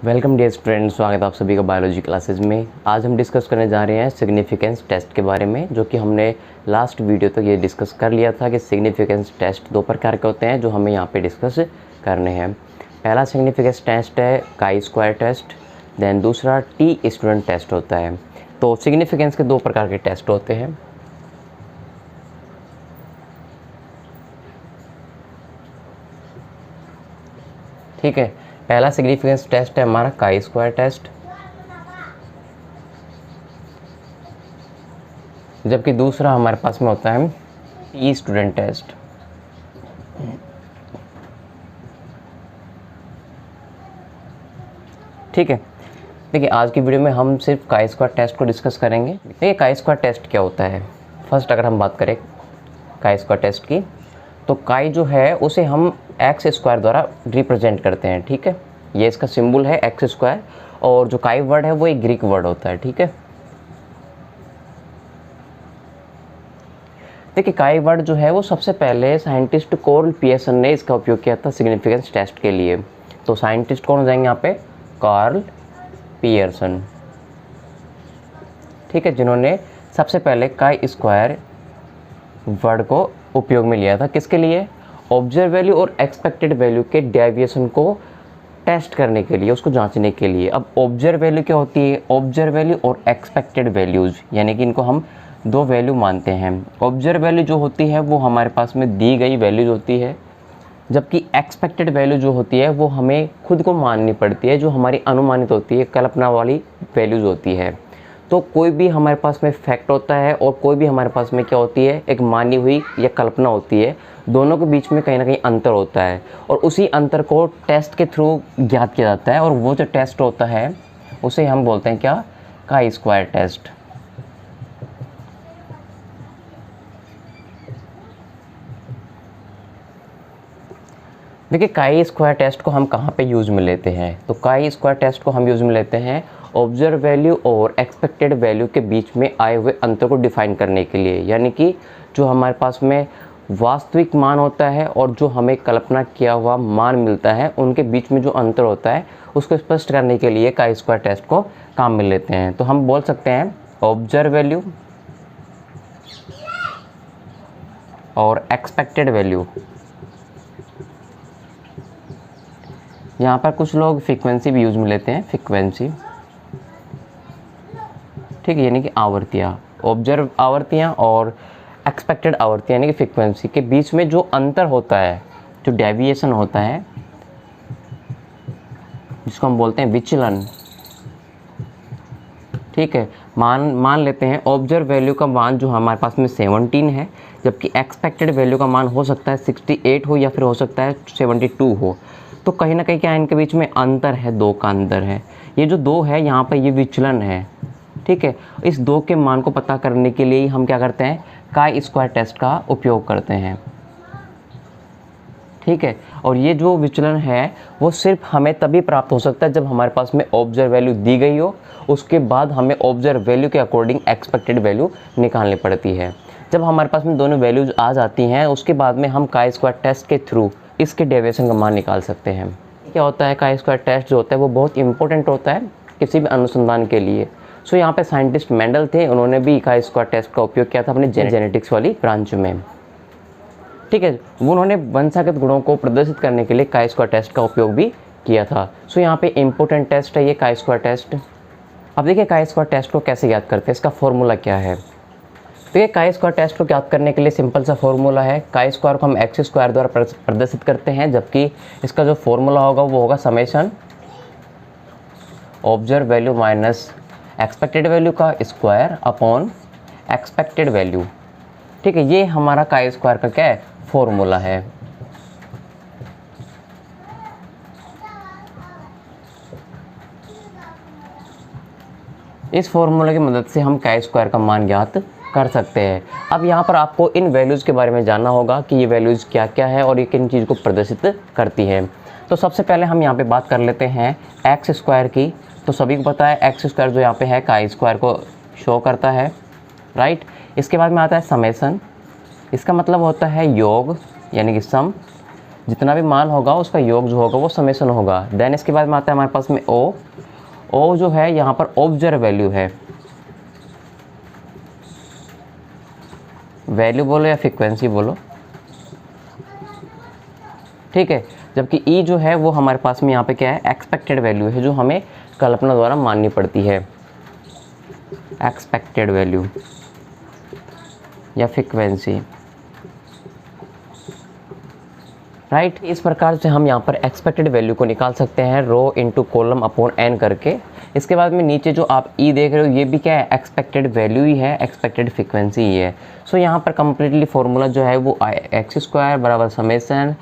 Welcome dear students, स्वागत है आप सभी का बायोलॉजी क्लासेस में। आज हम डिस्कस करने जा रहे हैं सिग्निफिकेंस टेस्ट के बारे में, जो कि हमने लास्ट वीडियो तक ये डिस्कस कर लिया था कि सिग्निफिकेंस टेस्ट दो प्रकार के होते हैं जो हमें यहाँ पे डिस्कस करने हैं। पहला सिग्निफिकेंस टेस्ट है काई स्क्वायर टेस्ट, देन दूसरा टी स्टूडेंट टेस्ट होता है। तो सिग्निफिकेंस के दो प्रकार के टेस्ट होते हैं। ठीक है, पहला सिग्निफिकेंस टेस्ट है हमारा काई स्क्वायर टेस्ट, जबकि दूसरा हमारे पास में होता है टी स्टूडेंट टेस्ट। ठीक है, देखिए आज की वीडियो में हम सिर्फ काई स्क्वायर टेस्ट को डिस्कस करेंगे। देखिए काई स्क्वायर टेस्ट क्या होता है। फर्स्ट अगर हम बात करें काई स्क्वायर टेस्ट की, तो काई जो है उसे हम एक्स स्क्वायर द्वारा रिप्रेजेंट करते हैं। ठीक है, ये इसका सिंबल है एक्स स्क्वायर, और जो काई वर्ड है वो एक ग्रीक वर्ड होता है। ठीक है, देखिए काई वर्ड जो है वो सबसे पहले साइंटिस्ट कार्ल पियर्सन ने इसका उपयोग किया था सिग्निफिकेंस टेस्ट के लिए। तो साइंटिस्ट कौन हो जाएंगे यहाँ पे? Karl Pearson. ठीक है, जिन्होंने सबसे पहले काई स्क्वायर वर्ड को उपयोग में लिया था। किसके लिए? ऑब्जर्व वैल्यू और एक्सपेक्टेड वैल्यू के डेविएशन को टेस्ट करने के लिए, उसको जांचने के लिए। अब ऑब्जर्व वैल्यू क्या होती है? ऑब्जर्व वैल्यू और एक्सपेक्टेड वैल्यूज़, यानी कि इनको हम दो वैल्यू मानते हैं। ऑब्जर्व वैल्यू जो होती है वो हमारे पास में दी गई वैल्यूज होती है, जबकि एक्सपेक्टेड वैल्यू जो होती है वो हमें खुद को माननी पड़ती है, जो हमारी अनुमानित होती है, कल्पना वाली वैल्यूज होती है। तो कोई भी हमारे पास में फैक्ट होता है और कोई भी हमारे पास में क्या होती है? एक मानी हुई या कल्पना होती है। दोनों के बीच में कहीं ना कहीं अंतर होता है, और उसी अंतर को टेस्ट के थ्रू ज्ञात किया जाता है। और वो जो टेस्ट होता है उसे हम बोलते हैं क्या? काई स्क्वायर टेस्ट। देखिए काई स्क्वायर टेस्ट को हम कहाँ पे यूज़ में लेते हैं? तो काई स्क्वायर टेस्ट को हम यूज़ में लेते हैं ऑब्जर्व वैल्यू और एक्सपेक्टेड वैल्यू के बीच में आए हुए अंतर को डिफाइन करने के लिए, यानी कि जो हमारे पास में वास्तविक मान होता है और जो हमें कल्पना किया हुआ मान मिलता है, उनके बीच में जो अंतर होता है उसको स्पष्ट करने के लिए काई स्क्वायर टेस्ट को काम में लेते हैं। तो हम बोल सकते हैं ऑब्जर्व वैल्यू और एक्सपेक्टेड वैल्यू। यहाँ पर कुछ लोग फ्रीक्वेंसी भी यूज़ में लेते हैं, फ्रीक्वेंसी। ठीक है, यानी कि आवृत्तियाँ। ऑब्जर्व आवृत्तियाँ और एक्सपेक्टेड आवृत्तियाँ यानी कि फ्रीक्वेंसी के बीच में जो अंतर होता है, जो डेविएशन होता है, जिसको हम बोलते हैं विचलन। ठीक है, मान लेते हैं ऑब्जर्व वैल्यू का मान जो हमारे पास में 17 है, जबकि एक्सपेक्टेड वैल्यू का मान हो सकता है 68 हो या फिर हो सकता है 72 हो। तो कहीं ना कहीं क्या है, इनके बीच में अंतर है, दो का अंतर है। ये जो दो है यहाँ पर ये विचलन है। ठीक है, इस दो के मान को पता करने के लिए हम क्या करते हैं? काई स्क्वायर टेस्ट का उपयोग करते हैं। ठीक है, और ये जो विचलन है वो सिर्फ हमें तभी प्राप्त हो सकता है जब हमारे पास में ऑब्जर्व वैल्यू दी गई हो, उसके बाद हमें ऑब्जर्व वैल्यू के अकॉर्डिंग एक्सपेक्टेड वैल्यू निकालनी पड़ती है। जब हमारे पास में दोनों वैल्यूज आ जाती हैं, उसके बाद में हम काई स्क्वायर टेस्ट के थ्रू इसके डेविएशन का मान निकाल सकते हैं। क्या होता है काई स्क्वायर टेस्ट जो होता है वो बहुत इंपॉर्टेंट होता है किसी भी अनुसंधान के लिए। सो यहाँ पे साइंटिस्ट मेंडल थे, उन्होंने भी काई स्क्वायर टेस्ट का उपयोग किया था अपने जेनेटिक्स वाली ब्रांच में। ठीक है, वो उन्होंने वंशागत गुणों को प्रदर्शित करने के लिए काई स्क्वायर टेस्ट का उपयोग भी किया था। सो यहाँ पे इंपॉर्टेंट टेस्ट है ये काई स्क्वायर टेस्ट। अब देखिए काई स्क्वायर टेस्ट को कैसे याद करते हैं, इसका फॉर्मूला क्या है? तो ये काई स्क्वायर टेस्ट को याद करने के लिए सिंपल सा फॉर्मूला है। काई स्क्वायर को हम एक्स स्क्वायर द्वारा प्रदर्शित करते हैं, जबकि इसका जो फॉर्मूला होगा वो होगा summation observe value minus expected value का स्क्वायर अपॉन एक्सपेक्टेड वैल्यू। ठीक है, ये हमारा काई स्क्वायर का क्या है? फॉर्मूला है। इस फॉर्मूला की मदद से हम काई स्क्वायर का मान ज्ञात कर सकते हैं। अब यहाँ पर आपको इन वैल्यूज़ के बारे में जानना होगा कि ये वैल्यूज़ क्या क्या है और ये किन चीज़ को प्रदर्शित करती है। तो सबसे पहले हम यहाँ पे बात कर लेते हैं एक्स स्क्वायर की। तो सभी को पता है एक्स स्क्वायर जो यहाँ पे है काई स्क्वायर को शो करता है, राइट। इसके बाद में आता है समेसन, इसका मतलब होता है योग यानी कि सम, जितना भी मान होगा उसका योग जो होगा वो समेशन होगा। देन इसके बाद में आता है हमारे पास में ओ जो है यहाँ पर ऑब्जर्व वैल्यू है, वैल्यू बोलो या फ्रीक्वेंसी बोलो, ठीक है। जबकि ई जो है वो हमारे पास में यहाँ पे क्या है, एक्सपेक्टेड वैल्यू है, जो हमें कल्पना द्वारा माननी पड़ती है, एक्सपेक्टेड वैल्यू या फ्रीक्वेंसी, राइट। इस प्रकार से हम यहाँ पर एक्सपेक्टेड वैल्यू को निकाल सकते हैं rho into column upon N करके। इसके बाद में नीचे जो आप ई देख रहे हो ये भी क्या है, एक्सपेक्टेड वैल्यू ही है, एक्सपेक्टेड फ्रीक्वेंसी ही है। सो यहाँ पर कंप्लीटली फॉर्मूला जो है वो एक्स स्क्वायर बराबर summation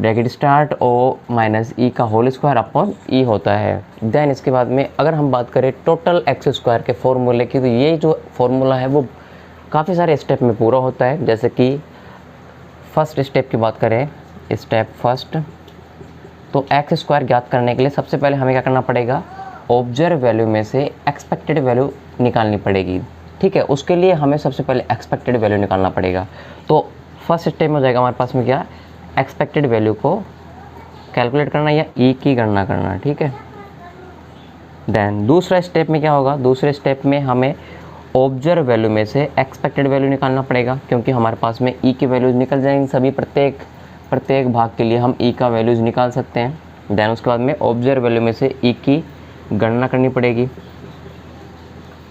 bracket start O minus E का होल स्क्वायर अपॉन ई होता है। देन इसके बाद में अगर हम बात करें टोटल एक्स स्क्वायर के फॉर्मूले की, तो ये जो फॉर्मूला है वो काफ़ी सारे स्टेप में पूरा होता है। जैसे कि फर्स्ट स्टेप की बात करें, स्टेप फर्स्ट, तो एक्स स्क्वायर ज्ञात करने के लिए सबसे पहले हमें क्या करना पड़ेगा, ऑब्जर्व वैल्यू में से एक्सपेक्टेड वैल्यू निकालनी पड़ेगी, ठीक है। उसके लिए हमें सबसे पहले एक्सपेक्टेड वैल्यू निकालना पड़ेगा। तो फर्स्ट स्टेप में हो जाएगा हमारे पास में क्या, एक्सपेक्टेड वैल्यू को कैलकुलेट करना या ई की गणना करना, ठीक है। देन दूसरा स्टेप में क्या होगा, दूसरे स्टेप में हमें ऑब्जर्व वैल्यू में से एक्सपेक्टेड वैल्यू निकालना पड़ेगा, क्योंकि हमारे पास में ई की वैल्यूज निकल जाएंगी सभी, प्रत्येक भाग के लिए हम ई का वैल्यूज निकाल सकते हैं। देन उसके बाद में ऑब्जर्व वैल्यू में से ई की गणना करनी पड़ेगी,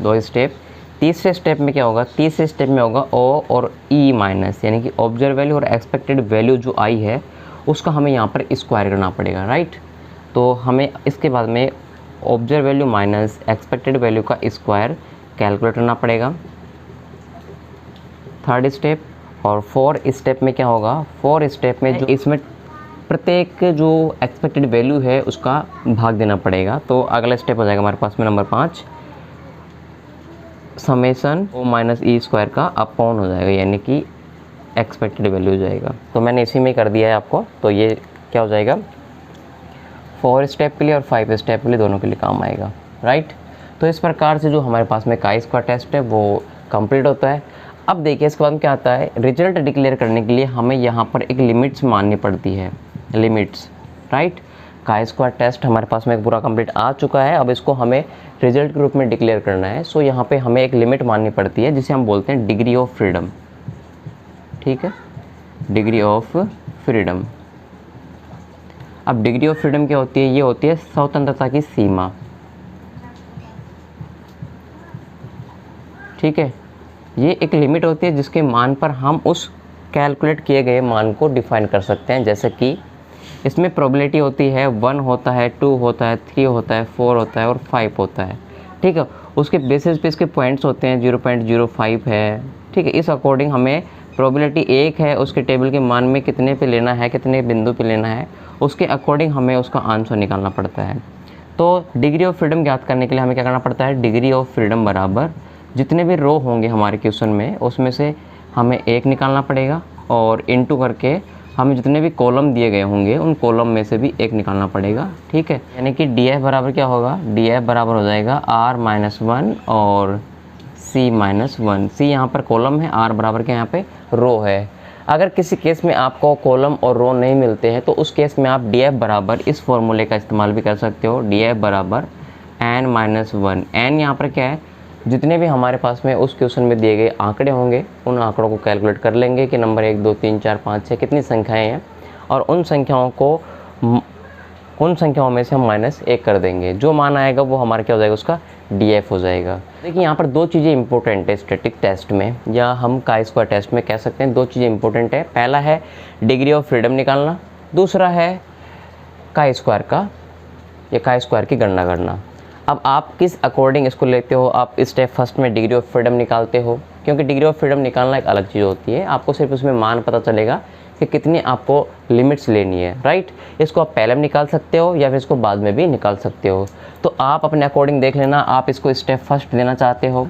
दो स्टेप। तीसरे स्टेप में क्या होगा, तीसरे स्टेप में होगा ओ और ई माइनस, यानी कि ऑब्जर्व वैल्यू और एक्सपेक्टेड वैल्यू जो आई है उसका हमें यहाँ पर स्क्वायर करना पड़ेगा, राइट। तो हमें इसके बाद में observe value minus expected value का स्क्वायर कैलकुलेट करना पड़ेगा, थर्ड स्टेप। और फोर्थ स्टेप में क्या होगा, फोर्थ स्टेप में जो इसमें प्रत्येक जो एक्सपेक्टेड वैल्यू है उसका भाग देना पड़ेगा। तो अगला स्टेप हो जाएगा हमारे पास में नंबर 5, समेसन ओ माइनस ई स्क्वायर का अपॉन हो जाएगा, यानी कि एक्सपेक्टेड वैल्यू हो जाएगा। तो मैंने इसी में कर दिया है आपको। तो ये क्या हो जाएगा, 4 स्टेप के लिए और 5 स्टेप के लिए दोनों के लिए काम आएगा, राइट। तो इस प्रकार से जो हमारे पास में काई स्क्वायर टेस्ट है वो कंप्लीट होता है। अब देखिए इसके बाद क्या आता है, रिजल्ट डिक्लेयर करने के लिए हमें यहाँ पर एक लिमिट्स माननी पड़ती है, limits, right. Chi square test हमारे पास में एक पूरा कंप्लीट आ चुका है, अब इसको हमें रिजल्ट के रूप में डिक्लेयर करना है। सो यहाँ पे हमें एक लिमिट माननी पड़ती है जिसे हम बोलते हैं डिग्री ऑफ फ्रीडम, ठीक है, डिग्री ऑफ फ्रीडम। अब डिग्री ऑफ फ्रीडम क्या होती है, ये होती है स्वतंत्रता की सीमा, ठीक है। ये एक लिमिट होती है जिसके मान पर हम उस कैलकुलेट किए गए मान को डिफाइन कर सकते हैं। जैसे कि इसमें प्रोबेबिलिटी होती है 1 होता है, 2 होता है, 3 होता है, 4 होता है और 5 होता है, ठीक है। उसके बेसिस पे इसके पॉइंट्स होते हैं, 0.05 है, ठीक है। इस अकॉर्डिंग हमें प्रोबेबिलिटी 1 है, उसके टेबल के मान में कितने पे लेना है, कितने बिंदु पे लेना है, उसके अकॉर्डिंग हमें उसका आंसर निकालना पड़ता है। तो डिग्री ऑफ फ्रीडम ज्ञात करने के लिए हमें क्या करना पड़ता है, डिग्री ऑफ फ्रीडम बराबर जितने भी रो होंगे हमारे क्वेश्चन में उसमें से हमें 1 निकालना पड़ेगा, और इनटू करके हमें जितने भी कॉलम दिए गए होंगे उन कॉलम में से भी 1 निकालना पड़ेगा, ठीक है। यानी कि डी एफ बराबर क्या होगा, डी एफ बराबर हो जाएगा R-1 और C-1। C यहाँ पर कॉलम है, R बराबर क्या यहाँ पे रो है। अगर किसी केस में आपको कॉलम और रो नहीं मिलते हैं तो उस केस में आप डी एफ बराबर इस फॉर्मूले का इस्तेमाल भी कर सकते हो, डी एफ बराबर N-1। N यहाँ पर क्या है, जितने भी हमारे पास में उस क्वेश्चन में दिए गए आंकड़े होंगे उन आंकड़ों को कैलकुलेट कर लेंगे कि नंबर 1, 2, 3, 4, 5, 6 कितनी संख्याएं हैं, और उन संख्याओं में से हम -1 कर देंगे। जो मान आएगा वो हमारा क्या हो जाएगा, उसका DF हो जाएगा। देखिए यहाँ पर 2 चीज़ें इंपॉर्टेंट है स्टैटिक टेस्ट में, या हम काई स्क्वायर टेस्ट में कह सकते हैं। 2 चीज़ें इंपॉर्टेंट है, पहला है डिग्री ऑफ फ्रीडम निकालना, दूसरा है काई स्क्वायर का या काई स्क्वायर की गणना करना। अब आप किस अकॉर्डिंग इसको लेते हो, आप स्टेप फर्स्ट में डिग्री ऑफ फ्रीडम निकालते हो, क्योंकि डिग्री ऑफ फ्रीडम निकालना एक अलग चीज़ होती है। आपको सिर्फ उसमें मान पता चलेगा कि कितनी आपको लिमिट्स लेनी है, राइट। इसको आप पहले में निकाल सकते हो या फिर इसको बाद में भी निकाल सकते हो। तो आप अपने अकॉर्डिंग देख लेना, आप इसको स्टेप फर्स्ट देना चाहते हो,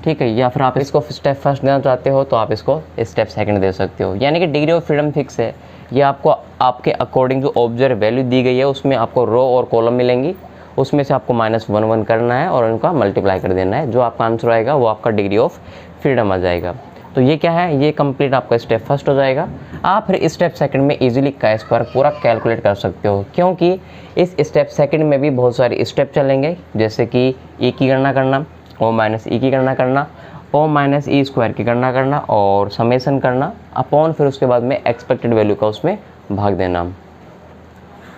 ठीक है, या फिर आप इसको स्टेप फर्स्ट देना चाहते हो तो आप इसको स्टेप सेकंड दे सकते हो। यानी कि डिग्री ऑफ फ्रीडम फिक्स है, ये आपको आपके अकॉर्डिंग जो ऑब्जर्व वैल्यू दी गई है उसमें आपको रो और कॉलम मिलेंगी, उसमें से आपको -1 करना है और उनका मल्टीप्लाई कर देना है। जो आपका आंसर आएगा वो आपका डिग्री ऑफ फ्रीडम आ जाएगा। तो ये क्या है, ये कंप्लीट आपका स्टेप फर्स्ट हो जाएगा। आप फिर स्टेप सेकंड में इजीली का स्क्वायर पूरा कैलकुलेट कर सकते हो, क्योंकि इस स्टेप सेकंड में भी बहुत सारे स्टेप चलेंगे, जैसे कि ई की गणना करना, ओ माइनस ई की गणना करना, ओ माइनस ई स्क्वायर की गणना करना और समेसन करना अपॉन फिर उसके बाद में एक्सपेक्टेड वैल्यू का उसमें भाग देना।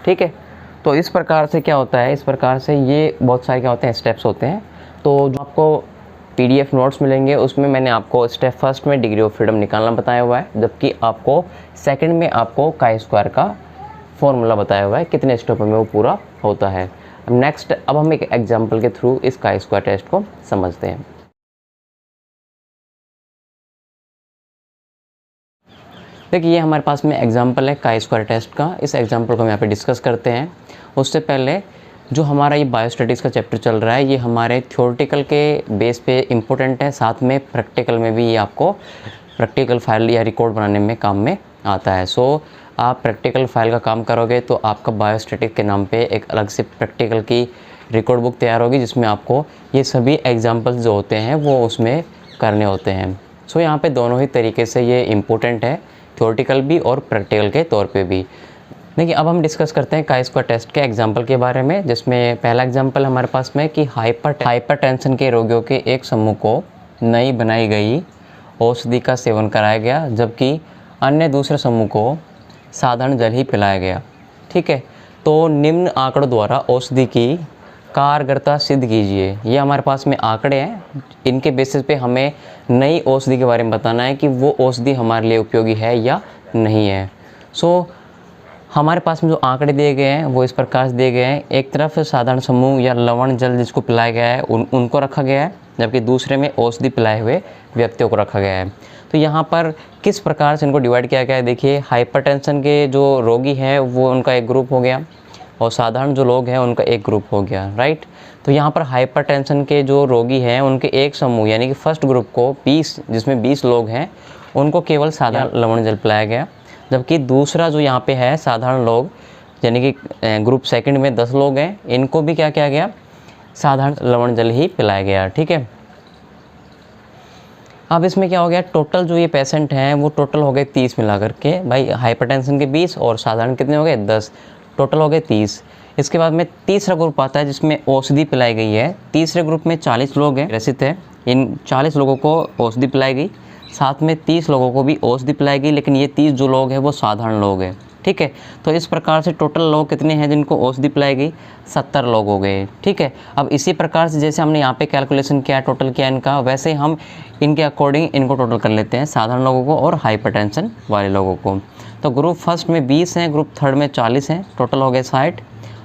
ठीक है, तो इस प्रकार से क्या होता है, इस प्रकार से ये बहुत सारे क्या होते हैं स्टेप्स होते हैं। तो जो आपको PDF नोट्स मिलेंगे उसमें मैंने आपको स्टेप फर्स्ट में डिग्री ऑफ फ्रीडम निकालना बताया हुआ है, जबकि आपको सेकंड में आपको काई स्क्वायर का फॉर्मूला बताया हुआ है, कितने स्टेप में वो पूरा होता है। अब हम एक एग्जांपल के थ्रू इस काई स्क्वायर टेस्ट को समझते हैं। देखिए ये हमारे पास में एग्जांपल है काई स्क्वायर टेस्ट का, इस एग्जांपल को हम यहाँ पे डिस्कस करते हैं। उससे पहले जो हमारा ये बायोस्टैटिक्स का चैप्टर चल रहा है, ये हमारे थ्योरेटिकल के बेस पे इम्पोर्टेंट है, साथ में प्रैक्टिकल में भी ये आपको प्रैक्टिकल फाइल या रिकॉर्ड बनाने में काम में आता है। सो आप प्रैक्टिकल फाइल का काम करोगे तो आपका बायोस्टैटिक्स के नाम पे एक अलग से प्रैक्टिकल की रिकॉर्ड बुक तैयार होगी, जिसमें आपको ये सभी एग्जाम्पल्स जो होते हैं वो उसमें करने होते हैं। सो यहाँ पर दोनों ही तरीके से ये इम्पोर्टेंट है, थ्योरेटिकल भी और प्रैक्टिकल के तौर पे भी। देखिए अब हम डिस्कस करते हैं काई स्क्वायर टेस्ट के एग्जांपल के बारे में, जिसमें पहला एग्जांपल हमारे पास में कि हाइपरटेंशन के रोगियों के एक समूह को नई बनाई गई औषधि का सेवन कराया गया, जबकि अन्य दूसरे समूह को साधारण जल ही पिलाया गया। ठीक है, तो निम्न आंकड़ों द्वारा औषधि की कारगरता सिद्ध कीजिए। ये हमारे पास में आंकड़े हैं, इनके बेसिस पे हमें नई औषधि के बारे में बताना है कि वो औषधि हमारे लिए उपयोगी है या नहीं है। सो हमारे पास में जो आंकड़े दिए गए हैं वो इस प्रकार से दिए गए हैं। एक तरफ साधारण समूह या लवण जल जिसको पिलाया गया है उनको रखा गया है, जबकि दूसरे में औषधि पिलाए हुए व्यक्तियों को रखा गया है। तो यहाँ पर किस प्रकार से इनको डिवाइड किया गया है, देखिए हाइपरटेंशन के जो रोगी हैं वो उनका एक ग्रुप हो गया और साधारण जो लोग हैं उनका एक ग्रुप हो गया, राइट। तो यहाँ पर हाइपरटेंशन के जो रोगी हैं उनके एक समूह यानी कि फर्स्ट ग्रुप को 20, जिसमें 20 लोग हैं, उनको केवल साधारण लवण जल पिलाया गया, जबकि दूसरा जो यहाँ पे है साधारण लोग यानी कि ग्रुप सेकंड में 10 लोग हैं, इनको भी क्या किया गया, साधारण लवण जल ही पिलाया गया। ठीक है, अब इसमें क्या हो गया, टोटल जो ये पेशेंट हैं वो टोटल हो गए 30 मिला करके, भाई हाइपरटेंशन के 20 और साधारण कितने हो गए 10, टोटल हो गए 30। इसके बाद में तीसरा ग्रुप आता है जिसमें औषधि पिलाई गई है। तीसरे ग्रुप में 40 लोग हैं ग्रसित है, इन 40 लोगों को औषधि पिलाई गई, साथ में 30 लोगों को भी औषधि पिलाई गई, लेकिन ये 30 जो लोग हैं वो साधारण लोग हैं। ठीक है, तो इस प्रकार से टोटल लोग कितने हैं जिनको औषधि पिलाई गई, 70 लोग हो गए। ठीक है, अब इसी प्रकार से जैसे हमने यहाँ पे कैलकुलेशन किया, टोटल किया इनका, वैसे हम इनके अकॉर्डिंग इनको टोटल कर लेते हैं, साधारण लोगों को और हाइपरटेंशन वाले लोगों को। तो ग्रुप फर्स्ट में 20 हैं, ग्रुप थर्ड में 40 हैं, टोटल हो गए 60,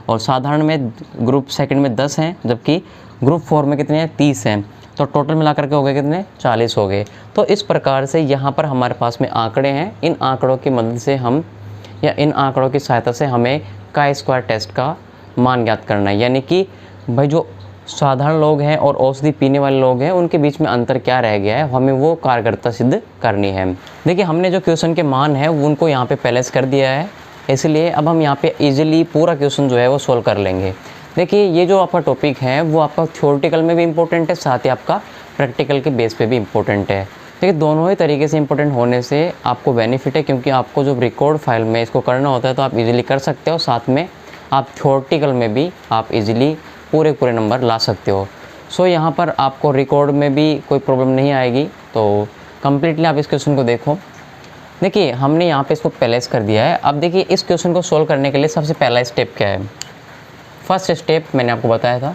और साधारण में ग्रुप सेकंड में 10 हैं, जबकि ग्रुप 4 में कितने हैं 30 हैं, तो टोटल मिला करके हो गए कितने 40 हो गए। तो इस प्रकार से यहाँ पर हमारे पास में आंकड़े हैं, इन आंकड़ों की मदद से हम या इन आंकड़ों की सहायता से हमें काई स्क्वायर टेस्ट का मान ज्ञात करना है, यानी कि भाई जो साधारण लोग हैं और औषधि पीने वाले लोग हैं उनके बीच में अंतर क्या रह गया है, हमें वो कारगरता सिद्ध करनी है। देखिए हमने जो क्वेश्चन के मान है वो उनको यहाँ पे पहले से कर दिया है, इसलिए अब हम यहाँ पे इजीली पूरा क्वेश्चन जो है वो सोल्व कर लेंगे। देखिए ये जो आपका टॉपिक है वो आपका थ्योरेटिकल में भी इम्पोर्टेंट है, साथ ही आपका प्रैक्टिकल के बेस पे भी इम्पोर्टेंट है। देखिए दोनों ही तरीके से इम्पोर्टेंट होने से आपको बेनिफिट है, क्योंकि आपको जो रिकॉर्ड फाइल में इसको करना होता है तो आप इजीली कर सकते हो, साथ में आप थ्योरेटिकल में भी आप इजीली पूरे नंबर ला सकते हो। सो यहाँ पर आपको रिकॉर्ड में भी कोई प्रॉब्लम नहीं आएगी। तो कम्प्लीटली आप इस क्वेश्चन को देखो। देखिए हमने यहाँ पे इसको पहले से कर दिया है। अब देखिए इस क्वेश्चन को सोल्व करने के लिए सबसे पहला स्टेप क्या है, फर्स्ट स्टेप मैंने आपको बताया था,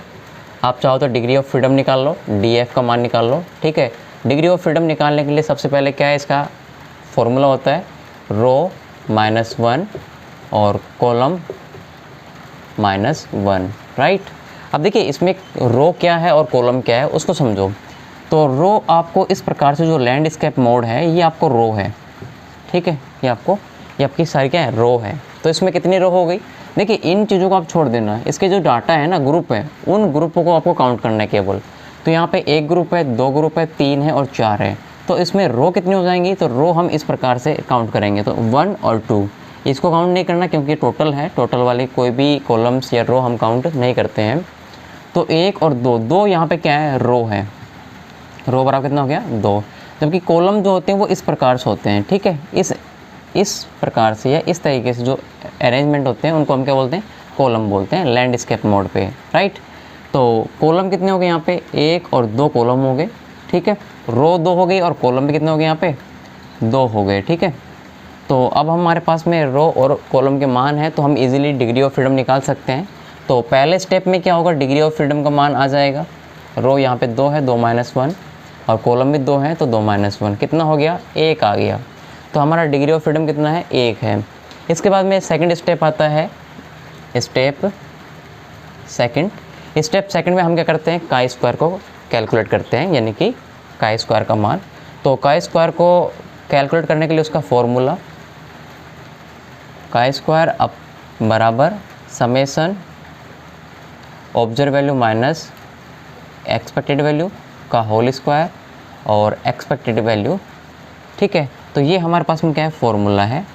आप चाहो तो डिग्री ऑफ फ्रीडम निकाल लो, DF का मान निकाल लो। ठीक है, डिग्री ऑफ फ्रीडम निकालने के लिए सबसे पहले क्या है, इसका फॉर्मूला होता है रो -1 और कॉलम -1, राइट। अब देखिए इसमें रो क्या है और कॉलम क्या है उसको समझो। तो रो आपको इस प्रकार से जो लैंडस्केप मोड है ये आपको रो है, ठीक है, ये आपकी सारी क्या है रो है। तो इसमें कितनी रो हो गई, देखिए इन चीज़ों को आप छोड़ देना, इसके जो डाटा है ना ग्रुप है उन ग्रुपों को आपको काउंट करना है केवल। तो यहाँ पे 1 ग्रुप है, 2 ग्रुप है, 3 है और 4 है। तो इसमें रो कितनी हो जाएंगी, तो रो हम इस प्रकार से काउंट करेंगे, तो 1 और 2 इसको काउंट नहीं करना क्योंकि टोटल है, टोटल वाली कोई भी कॉलम्स या रो हम काउंट नहीं करते हैं। तो 1 और 2 यहाँ पे क्या है रो है, रो बराबर कितना हो गया 2, जबकि कॉलम जो होते हैं वो इस प्रकार से होते हैं, ठीक है, इस प्रकार से या इस तरीके से जो अरेंजमेंट होते हैं उनको हम क्या बोलते हैं, कॉलम बोलते हैं लैंडस्केप मोड पे, राइट। तो कॉलम कितने हो गए यहाँ पे, 1 और 2 कॉलम हो गए, ठीक है, रो 2 हो गई और कॉलम भी कितने हो गए यहाँ पे, 2 हो गए, ठीक है। तो अब हमारे पास में रो और कॉलम के मान है तो हम इजीली डिग्री ऑफ फ्रीडम निकाल सकते हैं। तो पहले स्टेप में क्या होगा, डिग्री ऑफ फ्रीडम का मान आ जाएगा, रो यहाँ पे 2 है, 2 - 1 और कॉलम भी 2 है तो 2 - 1 कितना हो गया, 1 आ गया। तो हमारा डिग्री ऑफ फ्रीडम कितना है, 1 है। इसके बाद में सेकंड स्टेप आता है, स्टेप सेकंड में हम क्या करते हैं, काई स्क्वायर को कैलकुलेट करते हैं, यानी कि काई स्क्वायर का मान। तो काई स्क्वायर को कैलकुलेट करने के लिए उसका फॉर्मूला काई स्क्वायर अप बराबर summation observe value minus expected value का होल स्क्वायर और एक्सपेक्टेड वैल्यू, ठीक है। तो ये हमारे पास में क्या है, फॉर्मूला है।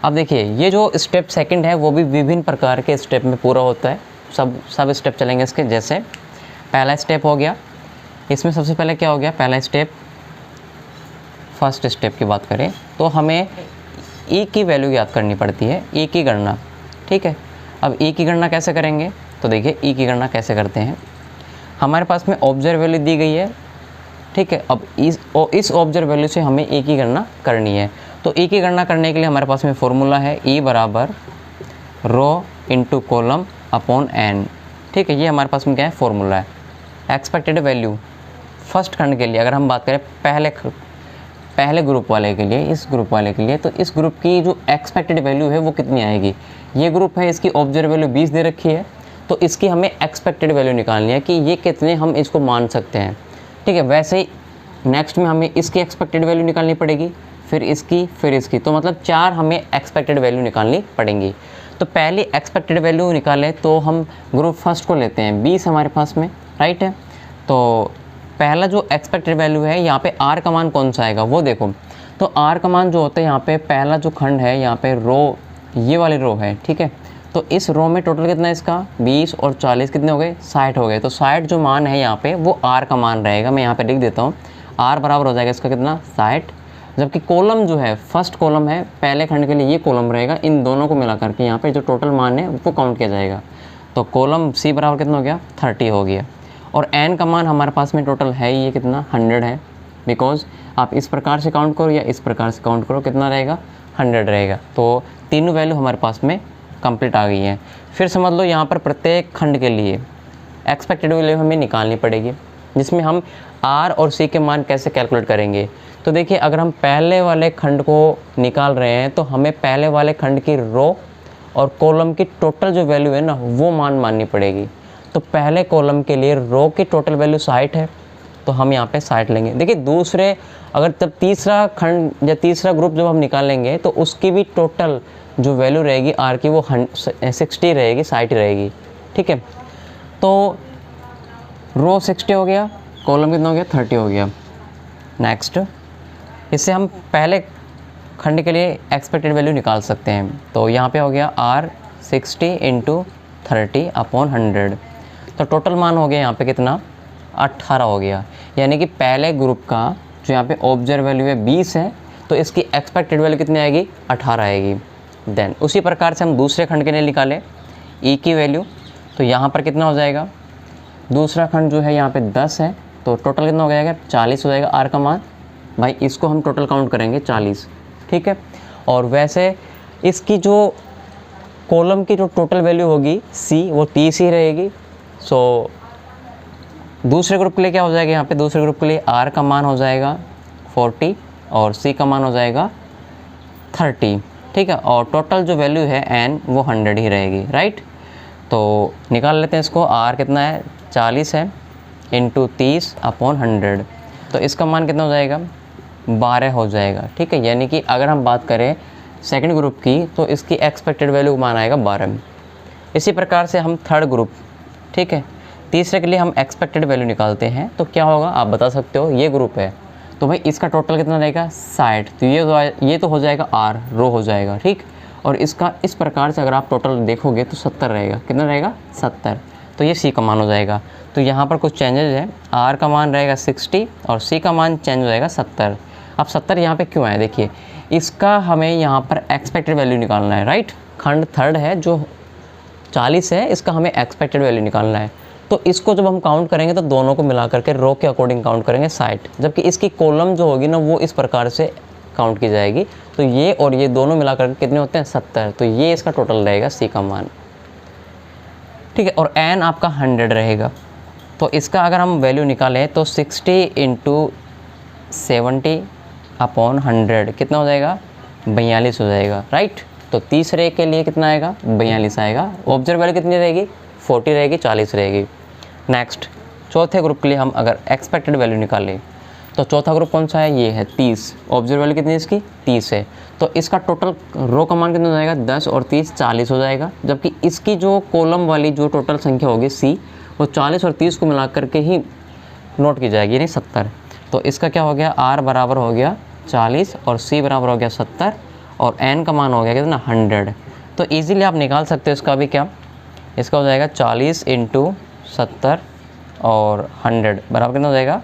अब देखिए ये जो स्टेप सेकंड है वो भी विभिन्न प्रकार के स्टेप में पूरा होता है, सब स्टेप चलेंगे इसके। जैसे पहला स्टेप हो गया, इसमें सबसे पहले क्या हो गया, पहला स्टेप, फर्स्ट स्टेप की बात करें तो हमें ई की वैल्यू याद करनी पड़ती है, ई की गणना, ठीक है। अब ई की गणना कैसे करेंगे, तो देखिए ई की गणना कैसे करते हैं। हमारे पास में ऑब्जर्व वैल्यू दी गई है, ठीक है। अब इस ऑब्जर्व वैल्यू से हमें ई की गणना करनी है। तो ई की गणना करने के लिए हमारे पास में फॉर्मूला है, ई बराबर rho into column upon N, ठीक है। ये हमारे पास में क्या है, फॉर्मूला है। एक्सपेक्टेड वैल्यू फर्स्ट खंड के लिए अगर हम बात करें, पहले ग्रुप वाले के लिए, इस ग्रुप वाले के लिए, तो इस ग्रुप की जो एक्सपेक्टेड वैल्यू है वो कितनी आएगी। ये ग्रुप है, इसकी ऑब्जर्व वैल्यू 20 दे रखी है, तो इसकी हमें एक्सपेक्टेड वैल्यू निकालनी है कि ये कितने हम इसको मान सकते हैं, ठीक है। वैसे ही नेक्स्ट में हमें इसकी एक्सपेक्टेड वैल्यू निकालनी पड़ेगी, फिर इसकी, तो मतलब 4 हमें एक्सपेक्टेड वैल्यू निकालनी पड़ेंगी। तो पहली एक्सपेक्टेड वैल्यू निकालें तो हम ग्रुप फर्स्ट को लेते हैं, 20 हमारे पास में, राइट है। तो पहला जो एक्सपेक्टेड वैल्यू है यहाँ पे आर का मान कौन सा आएगा वो देखो। तो आर का मान जो होता है यहाँ पे, पहला जो खंड है यहाँ पे रो, ये वाली रो है, ठीक है। तो इस रो में टोटल कितना है इसका, 20 और 40 कितने हो गए, 60 हो गए। तो 60 जो मान है यहाँ पे वो आर का मान रहेगा, मैं यहाँ पे लिख देता हूँ, आर बराबर हो जाएगा इसका कितना, 60। जबकि कॉलम जो है, फर्स्ट कॉलम है पहले खंड के लिए, ये कॉलम रहेगा, इन दोनों को मिला करके यहाँ पे जो टोटल मान है वो काउंट किया जाएगा। तो कॉलम सी बराबर कितना हो गया, 30 हो गया। और एन का मान हमारे पास में टोटल है ये कितना, 100 है, बिकॉज आप इस प्रकार से काउंट करो या इस प्रकार से काउंट करो, कितना रहेगा, 100 रहेगा। तो तीनों वैल्यू हमारे पास में कंप्लीट आ गई है। फिर समझ लो यहाँ पर प्रत्येक खंड के लिए एक्सपेक्टेड वैल्यू हमें निकालनी पड़ेगी, जिसमें हम आर और सी के मान कैसे कैलकुलेट करेंगे। तो देखिए अगर हम पहले वाले खंड को निकाल रहे हैं तो हमें पहले वाले खंड की रो और कॉलम की टोटल जो वैल्यू है ना वो माननी पड़ेगी। तो पहले कॉलम के लिए रो की टोटल वैल्यू 60 है, तो हम यहाँ पे 60 लेंगे। देखिए दूसरे, अगर तब तीसरा खंड या तीसरा ग्रुप जब हम निकालेंगे तो उसकी भी टोटल जो वैल्यू रहेगी आर की वो 60 रहेगी, 60 रहेगी, ठीक है। तो रो 60 हो गया, कॉलम कितना हो गया, 30 हो गया। नेक्स्ट, इससे हम पहले खंड के लिए एक्सपेक्टेड वैल्यू निकाल सकते हैं। तो यहाँ पे हो गया आर 60 × 30/100, तो टोटल मान हो गया यहाँ पे कितना, 18 हो गया। यानी कि पहले ग्रुप का जो यहाँ पे ऑब्जर्व वैल्यू है 20 है, तो इसकी एक्सपेक्टेड वैल्यू कितनी आएगी, 18 आएगी। देन उसी प्रकार से हम दूसरे खंड के लिए निकालें ई की वैल्यू, तो यहाँ पर कितना हो जाएगा, दूसरा खंड जो है यहाँ पे 10 है, तो टोटल कितना हो जाएगा, 40 हो जाएगा आर का मान। भाई इसको हम टोटल काउंट करेंगे 40, ठीक है। और वैसे इसकी जो कॉलम की जो टोटल वैल्यू होगी सी, वो 30 ही रहेगी। सो दूसरे ग्रुप के लिए क्या हो जाएगा, यहाँ पे दूसरे ग्रुप के लिए आर का मान हो जाएगा 40 और सी का मान हो जाएगा 30, ठीक है। और टोटल जो वैल्यू है एन वो 100 ही रहेगी, राइट। तो निकाल लेते हैं इसको, आर कितना है, 40 है, × 30/100, तो इसका मान कितना हो जाएगा, 12 हो जाएगा, ठीक है। यानी कि अगर हम बात करें सेकंड ग्रुप की तो इसकी एक्सपेक्टेड वैल्यू मान आएगा 12। इसी प्रकार से हम थर्ड ग्रुप, ठीक है, तीसरे के लिए हम एक्सपेक्टेड वैल्यू निकालते हैं, तो क्या होगा आप बता सकते हो। ये ग्रुप है तो भाई इसका टोटल कितना रहेगा, 60, तो ये तो हो जाएगा आर, रो हो जाएगा, ठीक। और इसका इस प्रकार से अगर आप टोटल देखोगे तो 70 रहेगा, कितना रहेगा, 70। तो ये सी का मान हो जाएगा। तो यहाँ पर कुछ चेंजेज है, आर का मान रहेगा 60 और सी का मान चेंज हो जाएगा 70। अब 70 यहाँ पे क्यों आया, देखिए इसका हमें यहाँ पर एक्सपेक्टेड वैल्यू निकालना है, राइट। खंड थर्ड है जो 40 है, इसका हमें एक्सपेक्टेड वैल्यू निकालना है। तो इसको जब हम काउंट करेंगे तो दोनों को मिला करके रो के अकॉर्डिंग काउंट करेंगे 60, जबकि इसकी कॉलम जो होगी ना वो इस प्रकार से काउंट की जाएगी। तो ये और ये दोनों मिला करके कितने होते हैं 70, तो ये इसका टोटल रहेगा सी का मान, ठीक है। और एन आपका 100 रहेगा। तो इसका अगर हम वैल्यू निकालें तो 60 × 70/100 कितना हो जाएगा, 42 हो जाएगा, राइट। तो तीसरे के लिए कितना आएगा, 42 आएगा। ऑब्जर्व वैल्यू कितनी रहेगी, 40 रहेगी, 40 रहेगी। नेक्स्ट चौथे ग्रुप के लिए हम अगर एक्सपेक्टेड वैल्यू निकालें तो चौथा ग्रुप कौन सा है, ये है 30। ऑब्जर्व वैल्यू कितनी है इसकी, 30 है। तो इसका टोटल रो का मान कितना हो जाएगा, 10 और 30 40 हो जाएगा। जबकि इसकी जो कॉलम वाली जो टोटल संख्या होगी सी, वो 40 और 30 को मिला करके ही नोट की जाएगी, यानी 70। तो इसका क्या हो गया, आर बराबर हो गया 40 और सी बराबर हो गया 70 और एन का मान हो गया कितना 100। तो ईजिली आप निकाल सकते हो इसका भी, क्या इसका हो जाएगा 40 × 70 और 100 बराबर कितना हो जाएगा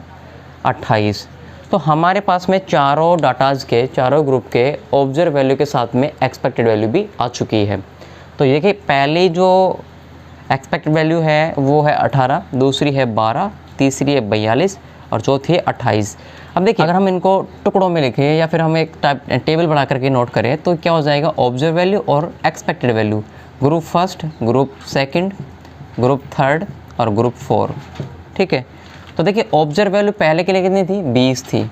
28। तो हमारे पास में चारों डाटाज के, चारों ग्रुप के ऑब्जर्व वैल्यू के साथ में एक्सपेक्टेड वैल्यू भी आ चुकी है। तो ये कि पहली जो एक्सपेक्टेड वैल्यू है वो है 18, दूसरी है 12, तीसरी है 42 और चौथी है 28। अब देखिए अगर हम इनको टुकड़ों में लिखें या फिर हम एक टेबल बना करके नोट करें तो क्या हो जाएगा, ऑब्जर्व वैल्यू और expected value, group first, group second, group third और ग्रुप 4, ठीक है। तो देखिए ऑब्जर्व वैल्यू पहले के लिए कितनी थी, 20 थी,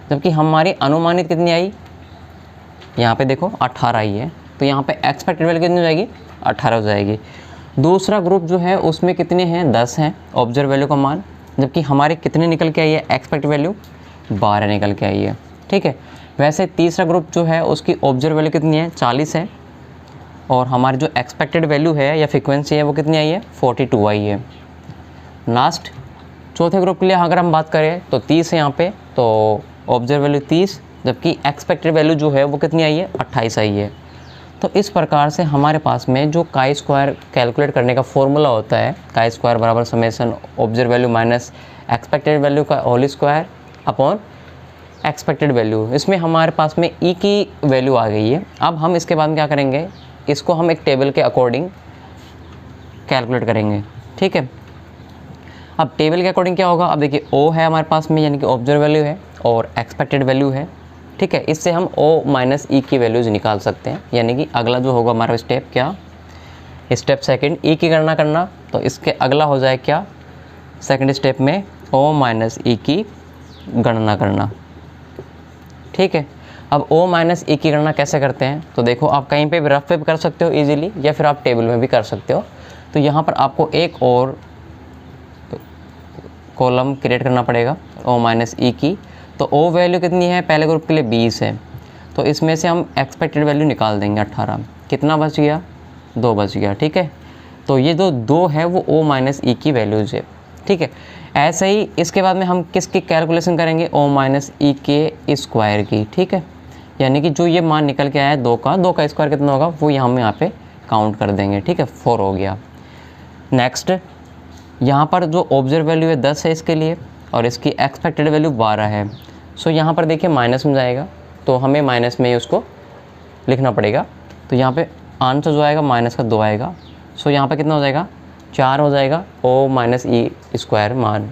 जबकि हमारी अनुमानित कितनी आई, यहाँ पे देखो 18 आई है। तो यहाँ पे एक्सपेक्टेड वैल्यू कितनी हो जाएगी, 18 हो जाएगी। दूसरा ग्रुप जो है उसमें कितने हैं, 10 हैं ऑब्जर्व वैल्यू का मान, जबकि हमारी कितने निकल के आई है, एक्सपेक्टेड वैल्यू 12 निकल के आई है, ठीक है। वैसे तीसरा ग्रुप जो है उसकी ऑब्जर्व वैल्यू कितनी है, 40 है और हमारी जो एक्सपेक्टेड वैल्यू है या फ्रिक्वेंसी है वो कितनी आई है, 42 आई है। लास्ट चौथे ग्रुप के लिए अगर हम बात करें तो 30 है यहाँ पे, तो ऑब्जर्व वैल्यू 30, जबकि एक्सपेक्टेड वैल्यू जो है वो कितनी आई है, 28 आई है। तो इस प्रकार से हमारे पास में जो काई स्क्वायर कैलकुलेट करने का फॉर्मूला होता है, काई स्क्वायर बराबर summation observe value minus expected value का whole square upon expected value, इसमें हमारे पास में ई की वैल्यू आ गई है। अब हम इसके बाद में क्या करेंगे, इसको हम एक टेबल के अकॉर्डिंग कैलकुलेट करेंगे, ठीक है। अब टेबल के अकॉर्डिंग क्या होगा, अब देखिए ओ है हमारे पास में, यानी कि ऑब्जर्व वैल्यू है और एक्सपेक्टेड वैल्यू है, ठीक है। इससे हम ओ माइनस ई की वैल्यूज़ निकाल सकते हैं, यानी कि अगला जो होगा हमारा स्टेप, क्या स्टेप सेकंड, ई की गणना करना। तो इसके अगला हो जाए क्या, सेकंड स्टेप में ओ माइनस ई की गणना करना, ठीक है। अब ओ माइनस ई की गणना कैसे करते हैं, तो देखो आप कहीं पे भी रफ पे भी कर सकते हो इजीली, या फिर आप टेबल में भी कर सकते हो। तो यहाँ पर आपको एक और कॉलम क्रिएट करना पड़ेगा ओ माइनस ई की। तो ओ वैल्यू कितनी है, पहले ग्रुप के लिए 20 है, तो इसमें से हम एक्सपेक्टेड वैल्यू निकाल देंगे 18, कितना बच गया, 2 बच गया, ठीक है। तो ये जो 2 है वो ओ माइनस ई की वैल्यूज है, ठीक है। ऐसे ही इसके बाद में हम किसकी कैलकुलेशन करेंगे, ओ माइनस ई के स्क्वायर की, ठीक है। यानी कि जो ये मान निकल के आया है 2 का स्क्वायर कितना होगा वो हम यहाँ पे काउंट कर देंगे, ठीक है, 4 हो गया। नेक्स्ट यहाँ पर जो ऑब्जर्व वैल्यू है 10 है इसके लिए और इसकी एक्सपेक्टेड वैल्यू 12 है। सो यहाँ पर देखिए माइनस में जाएगा, तो हमें माइनस में ही उसको लिखना पड़ेगा। तो यहाँ पे आंसर जो आएगा माइनस का 2 आएगा। सो यहाँ पे कितना हो जाएगा, 4 हो जाएगा ओ माइनस ई स्क्वायर मान।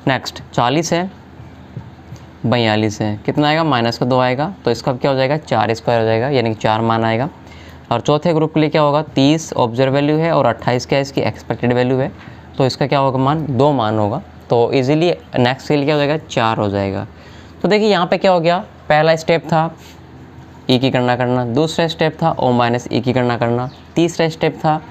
नेक्स्ट 40 है, 42 है, कितना आएगा, माइनस का 2 आएगा, तो इसका क्या हो जाएगा, 4 स्क्वायर हो जाएगा, यानी कि 4 मान आएगा। और चौथे ग्रुप के लिए क्या होगा, 30 ऑब्जर्व वैल्यू है और 28 क्या है इसकी एक्सपेक्टेड वैल्यू है, तो इसका क्या होगा मान, 2 मान होगा। तो इजीली नेक्स्ट के लिए क्या हो जाएगा, 4 हो जाएगा। तो देखिए यहाँ पे क्या हो गया, पहला स्टेप था ई की गणना करना, दूसरा स्टेप था ओ माइनस ई की गणना करना, तीसरा स्टेप था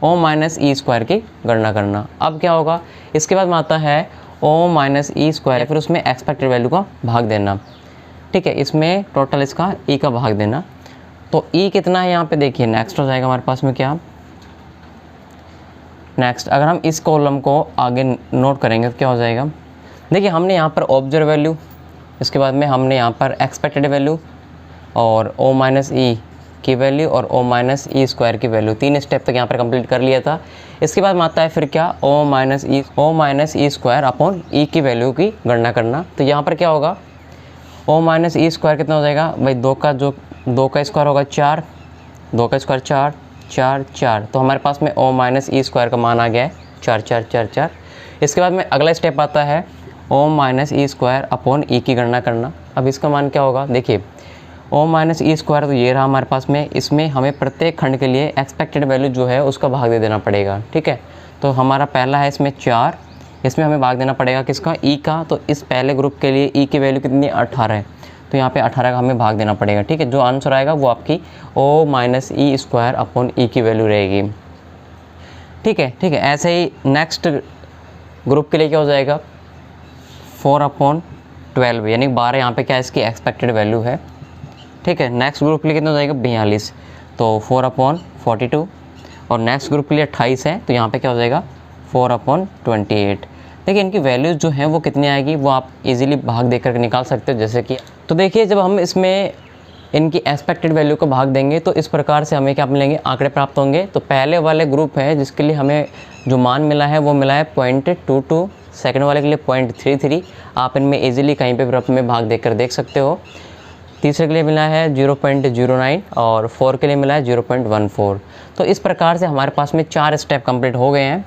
ओ माइनस ई स्क्वायर की गणना करना। अब क्या होगा, इसके बाद में आता है ओ माइनस ई स्क्वायर, फिर उसमें एक्सपेक्टेड वैल्यू का भाग देना, ठीक है, इसमें टोटल इसका ई का भाग देना। तो ई कितना है यहाँ पे देखिए, नेक्स्ट हो जाएगा हमारे पास में क्या, नेक्स्ट अगर हम इस कॉलम को आगे नोट करेंगे तो क्या हो जाएगा, देखिए हमने यहाँ पर ऑब्जर्व वैल्यू, इसके बाद में हमने यहाँ पर एक्सपेक्टेड वैल्यू और ओ माइनस ई की वैल्यू और ओ माइनस ई स्क्वायर की वैल्यू। 3 स्टेप तक यहाँ पर कंप्लीट कर लिया था। इसके बाद आता है फिर क्या, ओ माइनस ई स्क्वायर अपॉन ई की वैल्यू की गणना करना। तो यहाँ पर क्या होगा, ओ माइनस ई स्क्वायर कितना हो जाएगा भाई, 2 का स्क्वायर होगा 4, 2 का स्क्वायर 4 4 4, तो हमारे पास में ओ माइनस ई स्क्वायर का मान आ गया है 4 4 4 4। इसके बाद में अगला स्टेप आता है ओ माइनस ई स्क्वायर अपॉन ई की गणना करना। अब इसका मान क्या होगा, देखिए ओ माइनस ई स्क्वायर तो ये रहा हमारे पास में, इसमें हमें प्रत्येक खंड के लिए एक्सपेक्टेड वैल्यू जो है उसका भाग दे देना पड़ेगा, ठीक है। तो हमारा पहला है इसमें 4, इसमें हमें भाग देना पड़ेगा किसका, ई का। तो इस पहले ग्रुप के लिए ई की वैल्यू कितनी है 18 है, तो यहाँ पे 18 का हमें भाग देना पड़ेगा, ठीक है। जो आंसर आएगा वो आपकी ओ माइनस ई स्क्वायर अपॉन ई की वैल्यू रहेगी, ठीक है। ठीक है, ऐसे ही नेक्स्ट ग्रुप के लिए क्या हो जाएगा 4/12, यानी 12 यहाँ पे क्या इसकी एक्सपेक्टेड वैल्यू है, ठीक है। नेक्स्ट ग्रुप के लिए कितना हो जाएगा 42, तो 4/42, और नेक्स्ट ग्रुप के लिए 28 है, तो यहाँ पे क्या हो जाएगा 4/28। देखिए इनकी वैल्यूज़ जो हैं वो कितनी आएगी वो आप इजीली भाग दे करके निकाल सकते हो, जैसे कि तो देखिए जब हम इसमें इनकी एक्सपेक्टेड वैल्यू को भाग देंगे तो इस प्रकार से हमें क्या मिलेंगे, आंकड़े प्राप्त होंगे। तो पहले वाले ग्रुप है जिसके लिए हमें जो मान मिला है वो मिला है 0.22, सेकंड वाले के लिए 0.33। आप इनमें इजीली कहीं पे भी रफ में भाग देकर देख सकते हो। तीसरे के लिए मिला है 0.09 और 4 के लिए मिला है 0.14। तो इस प्रकार से हमारे पास में 4 स्टेप कंप्लीट हो गए हैं।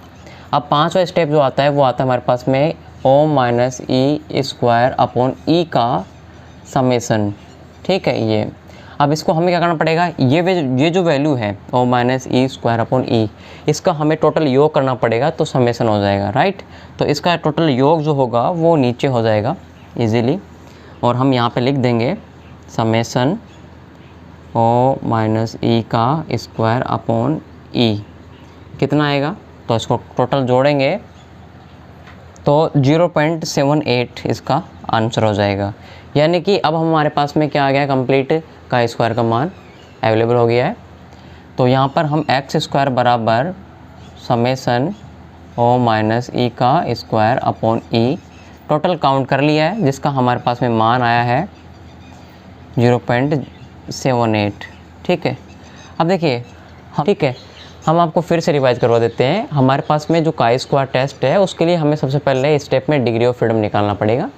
अब 5वां स्टेप जो आता है वो आता है हमारे पास में ओ माइनस ई स्क्वायर अपॉन ई का समेसन, ठीक है। ये अब इसको हमें क्या करना पड़ेगा, ये जो वैल्यू है ओ माइनस ई स्क्वायर अपॉन ई, इसका हमें टोटल योग करना पड़ेगा, तो समेसन हो जाएगा, राइट। तो इसका टोटल योग जो होगा वो नीचे हो जाएगा इजीली, और हम यहाँ पे लिख देंगे समेसन ओ माइनस ई का स्क्वायर अपॉन ई कितना आएगा, तो इसको टोटल जोड़ेंगे तो 0.78 इसका आंसर हो जाएगा। यानी कि अब हमारे पास में क्या आ गया, कंप्लीट का स्क्वायर का मान अवेलेबल हो गया है। तो यहाँ पर हम एक्स स्क्वायर बराबर समेसन ओ माइनस ई का स्क्वायर अपॉन ई टोटल काउंट कर लिया है, जिसका हमारे पास में मान आया है 0.78, ठीक है। अब देखिए ठीक है, हम आपको फिर से रिवाइज करवा देते हैं। हमारे पास में जो काई स्क्वायर टेस्ट है उसके लिए हमें सबसे पहले स्टेप में डिग्री ऑफ फ्रीडम निकालना पड़ेगा।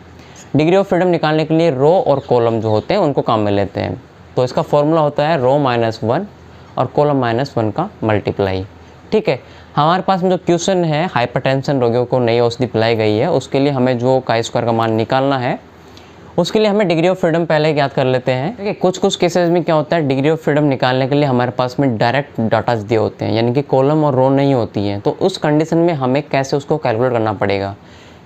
डिग्री ऑफ फ्रीडम निकालने के लिए रो और कॉलम जो होते हैं उनको काम में लेते हैं। तो इसका फॉर्मूला होता है रो -1 और कॉलम -1 का मल्टीप्लाई, ठीक है। हमारे पास में जो क्वेश्चन है हाइपरटेंशन रोगियों को नई औषधि पिलाई गई है, उसके लिए हमें जो काई स्क्वायर का मान निकालना है उसके लिए हमें डिग्री ऑफ फ्रीडम पहले याद कर लेते हैं। देखिए कुछ केसेस में क्या होता है, डिग्री ऑफ फ्रीडम निकालने के लिए हमारे पास में डायरेक्ट डाटा दिए होते हैं, यानी कि कॉलम और रो नहीं होती हैं। तो उस कंडीशन में हमें कैसे उसको कैलकुलेट करना पड़ेगा।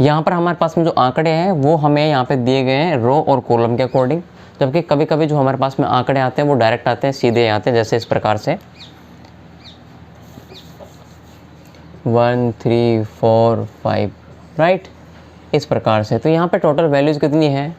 यहाँ पर हमारे पास में जो आंकड़े हैं वो हमें यहाँ पे दिए गए हैं रो और कॉलम के अकॉर्डिंग, जबकि कभी कभी जो हमारे पास में आंकड़े आते हैं वो डायरेक्ट आते हैं, सीधे आते हैं, जैसे इस प्रकार से 1 3 4 5, राइट, इस प्रकार से। तो यहाँ पे टोटल वैल्यूज़ कितनी है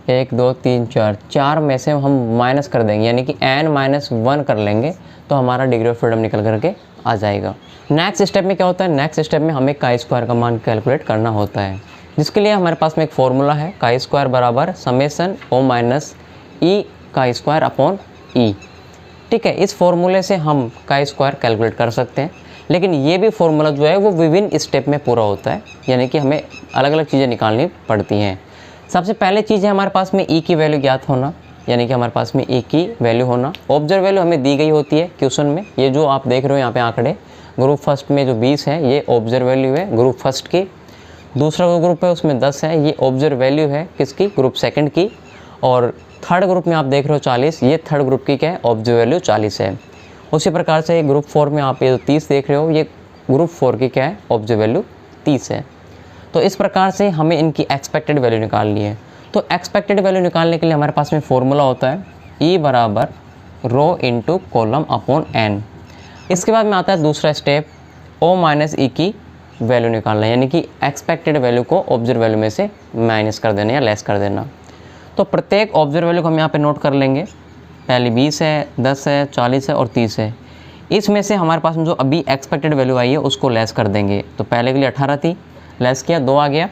1 2 3 4, 4 में से हम माइनस कर देंगे, यानी कि n-1 कर लेंगे तो हमारा डिग्री ऑफ फ्रीडम निकल करके आ जाएगा। नेक्स्ट स्टेप में क्या होता है, नेक्स्ट स्टेप में हमें काई स्क्वायर का मान कैलकुलेट करना होता है, जिसके लिए हमारे पास में एक फॉर्मूला है काई स्क्वायर बराबर समेसन ओ माइनस ई का स्क्वायर अपॉन ई, ठीक है। इस फॉर्मूले से हम काई स्क्वायर कैलकुलेट कर सकते हैं, लेकिन ये भी फॉर्मूला जो है वो विभिन्न स्टेप में पूरा होता है, यानी कि हमें अलग अलग चीज़ें निकालनी पड़ती हैं। सबसे पहले चीज़ है हमारे पास में ई की वैल्यू ज्ञात होना, यानी कि हमारे पास में ई की वैल्यू होना। ऑब्जर्व वैल्यू हमें दी गई होती है क्वेश्चन में, ये जो आप देख रहे हो यहाँ पे आंकड़े, ग्रुप फर्स्ट में जो 20 है ये ऑब्जर्व वैल्यू है ग्रुप फर्स्ट की। दूसरा जो ग्रुप है उसमें 10 है, ये ऑब्जर्व वैल्यू है किसकी, ग्रुप सेकंड की। और थर्ड ग्रुप में आप देख रहे हो 40, ये थर्ड ग्रुप की क्या है, ऑब्जर्व वैल्यू 40 है। उसी प्रकार से ग्रुप 4 में आप ये जो 30 देख रहे हो, ये ग्रुप 4 की क्या है, ऑब्जर्व वैल्यू 30 है। तो इस प्रकार से हमें इनकी एक्सपेक्टेड वैल्यू निकालनी है। तो एक्सपेक्टेड वैल्यू निकालने के लिए हमारे पास में फॉर्मूला होता है ई बराबर rho into column upon N. इसके बाद में आता है दूसरा स्टेप, ओ माइनस ई की वैल्यू निकालना, यानी कि एक्सपेक्टेड वैल्यू को ऑब्जर्व वैल्यू में से माइनस कर देना या लेस कर देना। तो प्रत्येक ऑब्जर्व वैल्यू को हम यहाँ पे नोट कर लेंगे। पहले 20 है, 10 है, 40 है और 30 है। इसमें से हमारे पास में जो अभी एक्सपेक्टेड वैल्यू आई है उसको लेस कर देंगे। तो पहले के लिए 18 थी, लेस किया 2 आ गया,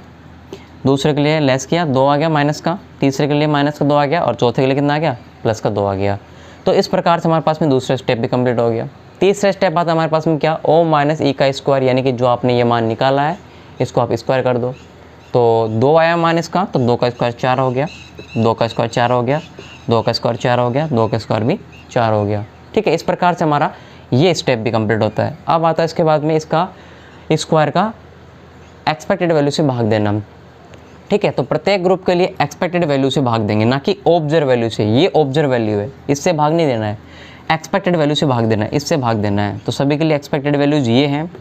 दूसरे के लिए लेस किया 2 आ गया माइनस का, तीसरे के लिए माइनस का 2 आ गया और चौथे के लिए कितना आ गया, प्लस का 2 आ गया। तो इस प्रकार से हमारे पास में दूसरा स्टेप भी कंप्लीट हो गया। तीसरा स्टेप आता है हमारे पास में क्या, ओ माइनस ई का स्क्वायर, यानी कि जो आपने ये मान निकाला है इसको आप स्क्वायर कर दो। तो 2 आया मान इसका, तो 2 का स्क्वायर 4 हो गया, 2 का स्क्वायर 4 हो गया, 2 का स्क्वायर 4 हो गया, 2 का स्क्वायर भी 4 हो गया। ठीक है, इस प्रकार से हमारा ये स्टेप भी कंप्लीट होता है। अब आता है इसके बाद में इसका स्क्वायर का एक्सपेक्टेड वैल्यू से भाग देना। ठीक है, तो प्रत्येक ग्रुप के लिए एक्सपेक्टेड वैल्यू से भाग देंगे, ना कि ऑब्जर्व वैल्यू से। ये ऑब्जर्व वैल्यू है, इससे भाग नहीं देना है, एक्सपेक्टेड वैल्यू से भाग देना है, इससे भाग देना है। तो सभी के लिए एक्सपेक्टेड वैल्यूज ये हैं।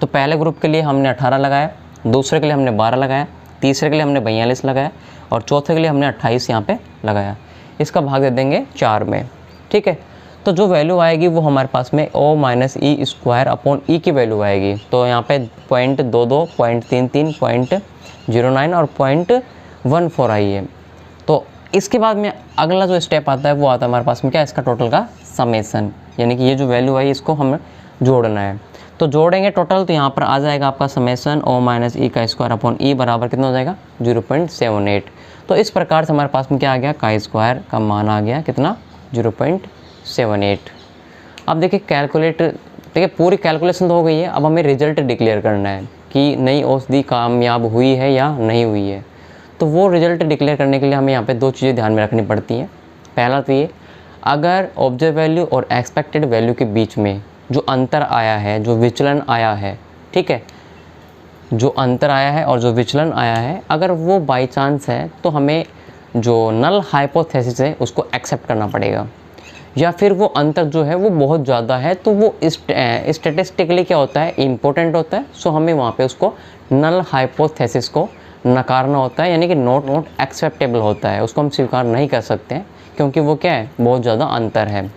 तो पहले ग्रुप के लिए हमने 18 लगाया, दूसरे के लिए हमने 12 लगाया, तीसरे के लिए हमने 42 लगाया और चौथे के लिए हमने 28 यहाँ पे लगाया। इसका भाग दे देंगे 4 में। ठीक है, तो जो वैल्यू आएगी वो हमारे पास में ओ माइनस ई स्क्वायर अपॉन ई की वैल्यू आएगी। तो यहाँ पे 0.22, 0.33, 0.09 और 0.14 आई है। तो इसके बाद में अगला जो स्टेप आता है वो आता है हमारे पास में क्या, इसका टोटल का समेसन, यानी कि ये जो वैल्यू आई इसको हमें जोड़ना है। तो जोड़ेंगे टोटल, तो यहाँ पर आ जाएगा आपका समेसन ओ माइनस ई का स्क्वायर अपॉन ई बराबर कितना हो जाएगा 0.78। तो इस प्रकार से हमारे पास में क्या आ गया, का स्क्वायर का मान आ गया कितना 0.78। अब देखिए कैलकुलेट, देखिए पूरी कैलकुलेशन तो हो गई है। अब हमें रिजल्ट डिक्लेयर करना है कि नई औषधि कामयाब हुई है या नहीं हुई है। तो वो रिजल्ट डिक्लेयर करने के लिए हमें यहाँ पे 2 चीज़ें ध्यान में रखनी पड़ती हैं। पहला तो ये, अगर ऑब्जर्व वैल्यू और एक्सपेक्टेड वैल्यू के बीच में जो अंतर आया है, जो विचलन आया है, ठीक है, जो अंतर आया है और जो विचलन आया है, अगर वो बाय चांस है तो हमें जो नल हाइपोथेसिस है उसको एक्सेप्ट करना पड़ेगा। या फिर वो अंतर जो है वो बहुत ज़्यादा है तो वो स्टेटिस्टिकली क्या होता है, इम्पोर्टेंट होता है। सो हमें वहाँ पे उसको नल हाइपोथेसिस को नकारना होता है, यानी कि नॉट एक्सेप्टेबल होता है, उसको हम स्वीकार नहीं कर सकते हैं क्योंकि वो क्या है, बहुत ज़्यादा अंतर है।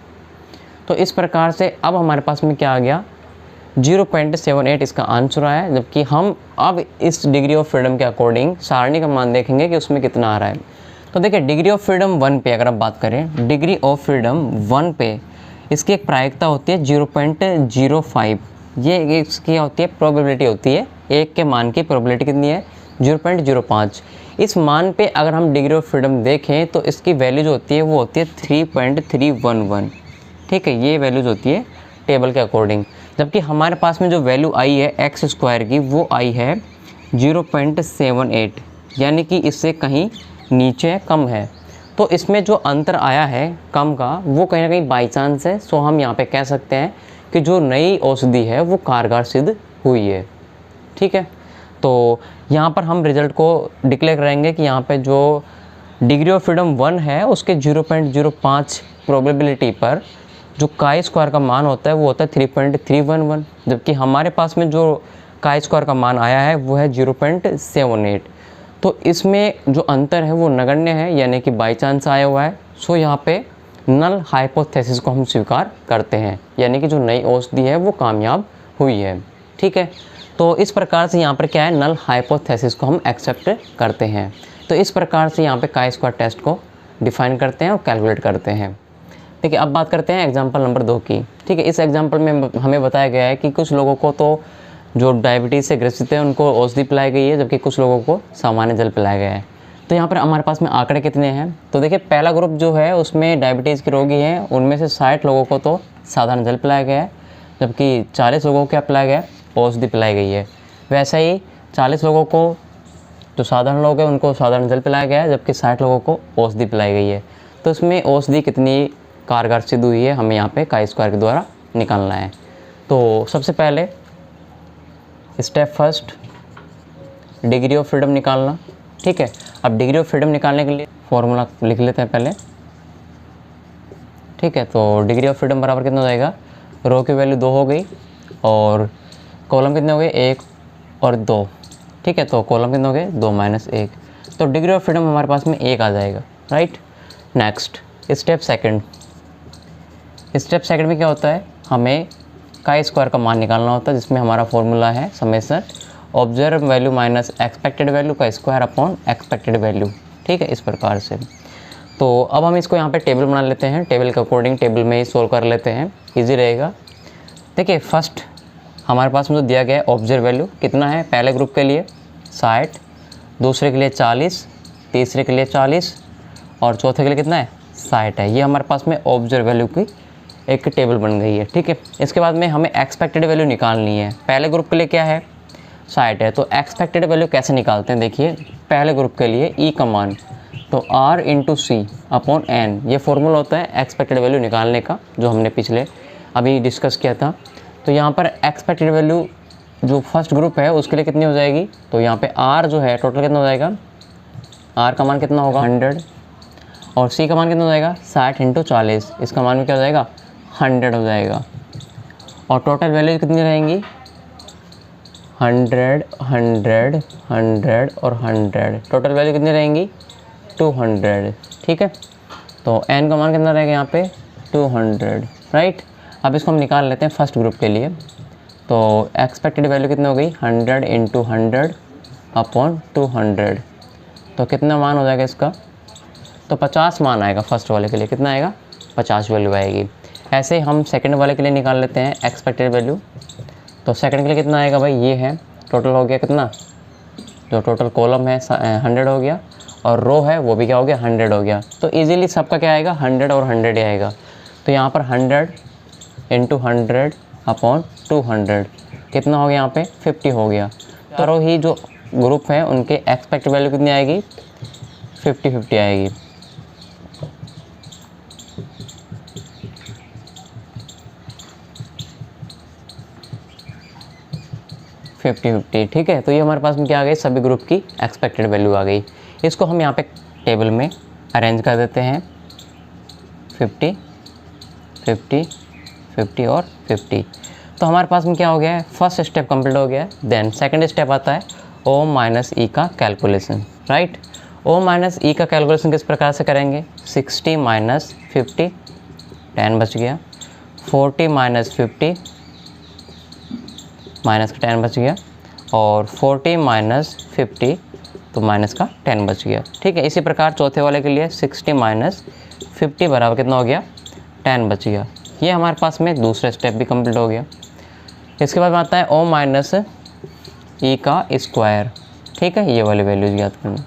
तो इस प्रकार से अब हमारे पास में क्या आ गया 0.78 इसका आंसर आया। जबकि हम अब इस डिग्री ऑफ फ्रीडम के अकॉर्डिंग सारणी का मान देखेंगे कि उसमें कितना आ रहा है। तो देखिए डिग्री ऑफ फ्रीडम 1 पे अगर आप बात करें, डिग्री ऑफ फ्रीडम 1 पे इसकी एक प्रायिकता होती है 0.05। ये इसकी होती है प्रोबेबिलिटी होती है, एक के मान की प्रोबेबिलिटी कितनी है 0.05। इस मान पे अगर हम डिग्री ऑफ फ्रीडम देखें तो इसकी वैल्यू जो होती है वो होती है 3.311। ठीक है, ये वैल्यूज होती है टेबल के अकॉर्डिंग। जबकि हमारे पास में जो वैल्यू आई है एक्स स्क्वायर की वो आई है 0.78, यानी कि इससे कहीं नीचे कम है। तो इसमें जो अंतर आया है कम का वो कहीं ना कहीं बाई चांस है। सो हम यहाँ पे कह सकते हैं कि जो नई औषधि है वो कारगर सिद्ध हुई है। ठीक है, तो यहाँ पर हम रिजल्ट को डिक्लेयर करेंगे कि यहाँ पे जो डिग्री ऑफ फ्रीडम 1 है उसके 0.05 प्रोबेबिलिटी पर जो काई स्क्वायर का मान होता है वो होता है 3.311। जबकि हमारे पास में जो काई स्क्वायर का मान आया है वो है 0.78। तो इसमें जो अंतर है वो नगण्य है, यानी कि बाई चांस आया हुआ है। सो यहाँ पे नल हाइपोथेसिस को हम स्वीकार करते हैं, यानी कि जो नई औषधि है वो कामयाब हुई है। ठीक है, तो इस प्रकार से यहाँ पर क्या है, नल हाइपोथेसिस को हम एक्सेप्ट करते हैं। तो इस प्रकार से यहाँ पे काई स्क्वायर टेस्ट को डिफाइन करते हैं और कैलकुलेट करते हैं। ठीक है, अब बात करते हैं एग्जाम्पल नंबर 2 की। ठीक है, इस एग्जाम्पल में हमें बताया गया है कि कुछ लोगों को तो जो डायबिटीज़ से ग्रसित है उनको औषधि पिलाई गई है, जबकि कुछ लोगों को सामान्य जल पिलाया गया है। तो यहाँ पर हमारे पास में आंकड़े कितने हैं, तो देखिए पहला ग्रुप जो है उसमें डायबिटीज़ के रोगी हैं, उनमें से 60 लोगों को तो साधारण जल पिलाया गया है, जबकि 40 लोगों को क्या पिलाया गया है, औषधि पिलाई गई है। वैसे ही 40 लोगों को जो साधारण लोग हैं उनको साधारण जल पिलाया गया है, जबकि 60 लोगों को औषधि पिलाई गई है। तो इसमें औषधि कितनी कारगर सिद्ध हुई है हमें यहाँ पे काई स्क्वायर के द्वारा निकालना है। तो सबसे पहले step first degree of freedom निकालना। ठीक है, अब डिग्री ऑफ फ्रीडम निकालने के लिए फॉर्मूला लिख लेते हैं पहले। ठीक है, तो डिग्री ऑफ फ्रीडम बराबर कितना हो जाएगा, रो की वैल्यू 2 हो गई और कॉलम कितने हो गए 1 और 2। ठीक है, तो कॉलम कितने हो गए 2 माइनस 1। तो डिग्री ऑफ फ्रीडम हमारे पास में 1 आ जाएगा। Right, next step second. Step second में क्या होता है, हमें काई स्क्वायर का मान निकालना होता है, जिसमें हमारा फॉर्मूला है summation observe value minus expected value का स्क्वायर अपॉन एक्सपेक्टेड वैल्यू। ठीक है, इस प्रकार से। तो अब हम इसको यहाँ पे टेबल बना लेते हैं, टेबल के अकॉर्डिंग टेबल में ही सोल्व कर लेते हैं, ईजी रहेगा। देखिए फर्स्ट हमारे पास में जो दिया गया है ऑब्जर्व वैल्यू कितना है, पहले ग्रुप के लिए 60, दूसरे के लिए 40, तीसरे के लिए 40 और चौथे के लिए कितना है साइट है। ये हमारे पास में ऑब्जर्व वैल्यू की एक टेबल बन गई है, ठीक है। इसके बाद में हमें एक्सपेक्टेड वैल्यू निकालनी है। पहले ग्रुप के लिए क्या है, साइट है, तो एक्सपेक्टेड वैल्यू कैसे निकालते हैं, देखिए पहले ग्रुप के लिए ई का मान, तो R इंटू सी अपॉन एन, ये फॉर्मूला होता है एक्सपेक्टेड वैल्यू निकालने का, जो हमने पिछले अभी डिस्कस किया था। तो यहाँ पर एक्सपेक्टेड वैल्यू जो फर्स्ट ग्रुप है उसके लिए कितनी हो जाएगी, तो यहाँ पे R जो है टोटल कितना हो जाएगा, R का मान कितना होगा 100, और C का मान कितना हो जाएगा 60 इंटू 40, इसका मान भी क्या हो जाएगा 100 हो जाएगा। और टोटल वैल्यू कितनी रहेंगी 100, 100, 100 और 100, टोटल वैल्यू कितनी रहेंगी 200, ठीक है। तो n का मान कितना रहेगा यहाँ पे 200, राइट। अब इसको हम निकाल लेते हैं फर्स्ट ग्रुप के लिए। तो एक्सपेक्टेड वैल्यू कितनी हो गई 100 इंटू 100 अपॉन 200, तो कितना मान हो जाएगा इसका, तो 50 मान आएगा फर्स्ट वाले के लिए, कितना आएगा 50 वैल्यू आएगी। ऐसे ही हम सेकंड वाले के लिए निकाल लेते हैं एक्सपेक्टेड वैल्यू। तो सेकंड के लिए कितना आएगा भाई, ये है टोटल हो गया कितना, जो टोटल कॉलम है 100 हो गया, और रो है वो भी क्या हो गया 100 हो गया। तो इजीली सबका क्या आएगा 100 और 100 ही आएगा। तो यहाँ पर 100 इंटू 100 अपॉन 200 कितना हो गया यहाँ पे 50 हो गया। तो ही जो ग्रुप है उनके एक्सपेक्ट वैल्यू कितनी आएगी 50-50 आएगी। ठीक है। तो ये हमारे पास में क्या आ गई, सभी ग्रुप की एक्सपेक्टेड वैल्यू आ गई। इसको हम यहाँ पे टेबल में अरेंज कर देते हैं 50, 50, 50 और 50। तो हमारे पास में क्या हो गया है, फर्स्ट स्टेप कंप्लीट हो गया है। देन सेकंड स्टेप आता है ओ माइनस ई का कैलकुलेशन, राइट। ओ माइनस ई का कैलकुलेशन किस प्रकार से करेंगे, 60 माइनस 50, 10 बच गया, 40 माइनस 50, माइनस का 10 बच गया, और 40 माइनस 50, तो माइनस का 10 बच गया, ठीक है। इसी प्रकार चौथे वाले के लिए 60 माइनस 50 बराबर कितना हो गया 10 बच गया। ये हमारे पास में दूसरा स्टेप भी कंप्लीट हो गया। इसके बाद आता है ओ माइनस ई का स्क्वायर, ठीक है, ये वाली वैल्यूज याद करना।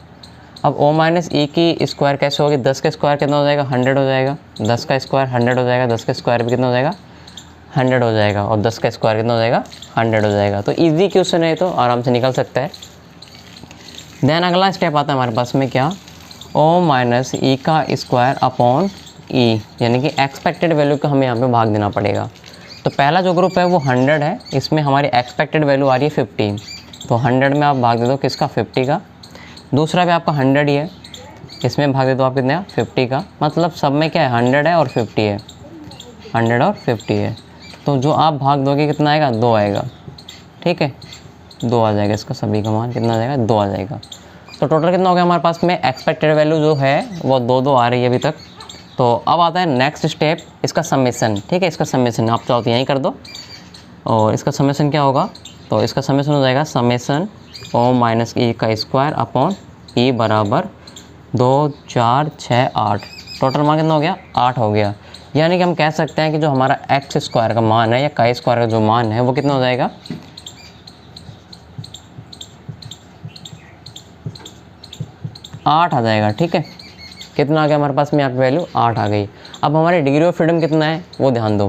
अब ओ माइनस ई की स्क्वायर कैसे होगी, 10 का स्क्वायर कितना हो जाएगा 100 हो जाएगा, 10 का स्क्वायर 100 हो जाएगा, 10 का स्क्वायर भी कितना हो जाएगा 100 हो जाएगा, और 10 का स्क्वायर कितना हो जाएगा 100 हो जाएगा। तो इजी क्वेश्चन है, तो आराम से निकल सकता है। देन अगला स्टेप आता है हमारे पास में क्या, ओ माइनस ई का स्क्वायर अपॉन ई, यानी कि एक्सपेक्टेड वैल्यू का हमें यहाँ पे भाग देना पड़ेगा। तो पहला जो ग्रुप है वो 100 है, इसमें हमारी एक्सपेक्टेड वैल्यू आ रही है 50, तो 100 में आप भाग दे दो किसका 50 का। दूसरा भी आपका 100 ही है, इसमें भाग दे दो आप कितने 50 का, मतलब सब में क्या है 100 है और 50 है, 100 और 50 है। तो जो आप भाग दोगे कितना आएगा 2 आएगा, ठीक है, 2 आ जाएगा, इसका सभी का मान कितना आ जाएगा 2 आ जाएगा। तो टोटल कितना हो गया हमारे पास में, एक्सपेक्टेड वैल्यू जो है वो 2 आ रही है अभी तक। तो अब आता है नेक्स्ट स्टेप, इसका समेसन, ठीक है, इसका समेसन आप चाहो तो यहीं कर दो, और इसका समेसन क्या होगा, तो इसका समेसन हो जाएगा समेसन ओ माइनस ई का स्क्वायर अपॉन ई बराबर 2, 4, 6, 8, टोटल मान कितना हो गया 8 हो गया। यानी कि हम कह सकते हैं कि जो हमारा एक्स स्क्वायर का मान है या काई स्क्वायर का जो मान है वो कितना हो जाएगा 8 आ जाएगा, ठीक है। कितना आ गया हमारे पास में यहाँ पे वैल्यू 8 आ गई। अब हमारे डिग्री ऑफ फ्रीडम कितना है वो ध्यान दो,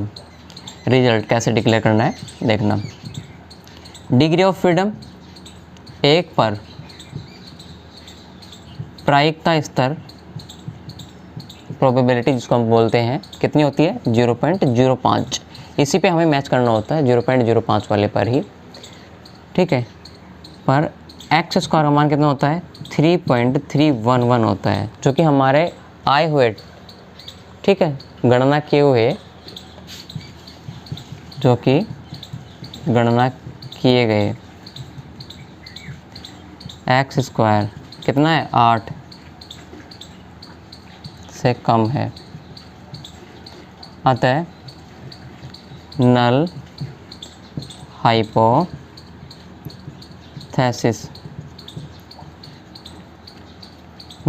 रिजल्ट कैसे डिक्लेयर करना है देखना। डिग्री ऑफ फ्रीडम 1 पर प्रायिकता स्तर प्रोबेबिलिटी जिसको हम बोलते हैं कितनी होती है 0.05, इसी पे हमें मैच करना होता है 0.05 वाले पर ही, ठीक है। पर एक्स स्क्वायर का मान कितना होता है 3.311 होता है, जो कि हमारे आए हुए, ठीक है, गणना किए हुए, जो कि गणना किए गए एक्स स्क्वायर कितना है 8 से कम है, अतः नल हाइपोथेसिस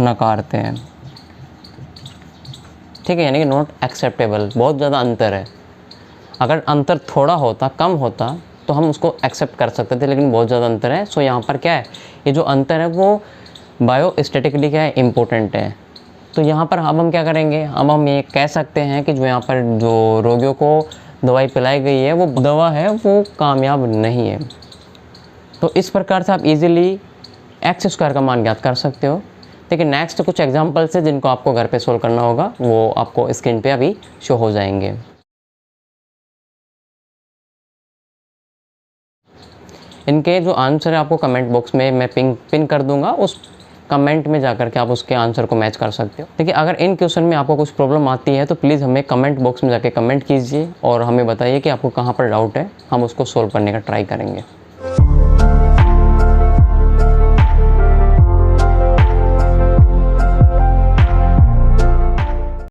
नकारते हैं, ठीक है, यानी कि नॉट एक्सेप्टेबल। बहुत ज़्यादा अंतर है, अगर अंतर थोड़ा होता कम होता तो हम उसको एक्सेप्ट कर सकते थे, लेकिन बहुत ज़्यादा अंतर है। सो यहाँ पर क्या है, ये जो अंतर है वो बायोस्टैटिकली क्या है इम्पोर्टेंट है, तो यहाँ पर अब हम क्या करेंगे, अब हम ये कह सकते हैं कि जो यहाँ पर जो रोगियों को दवाई पिलाई गई है वो दवा है वो कामयाब नहीं है। तो इस प्रकार से आप इजीली एक्स स्क्वायर का मान ज्ञात कर सकते हो। देखिए नेक्स्ट कुछ एग्जांपल्स है जिनको आपको घर पे सोल्व करना होगा, वो आपको स्क्रीन पे अभी शो हो जाएंगे। इनके जो आंसर है आपको कमेंट बॉक्स में मैं पिन कर दूंगा, उस कमेंट में जाकर के आप उसके आंसर को मैच कर सकते हो। देखिए अगर इन क्वेश्चन में आपको कुछ प्रॉब्लम आती है तो प्लीज़ हमें कमेंट बॉक्स में जाके कमेंट कीजिए और हमें बताइए कि आपको कहाँ पर डाउट है, हम उसको सोल्व करने का ट्राई करेंगे।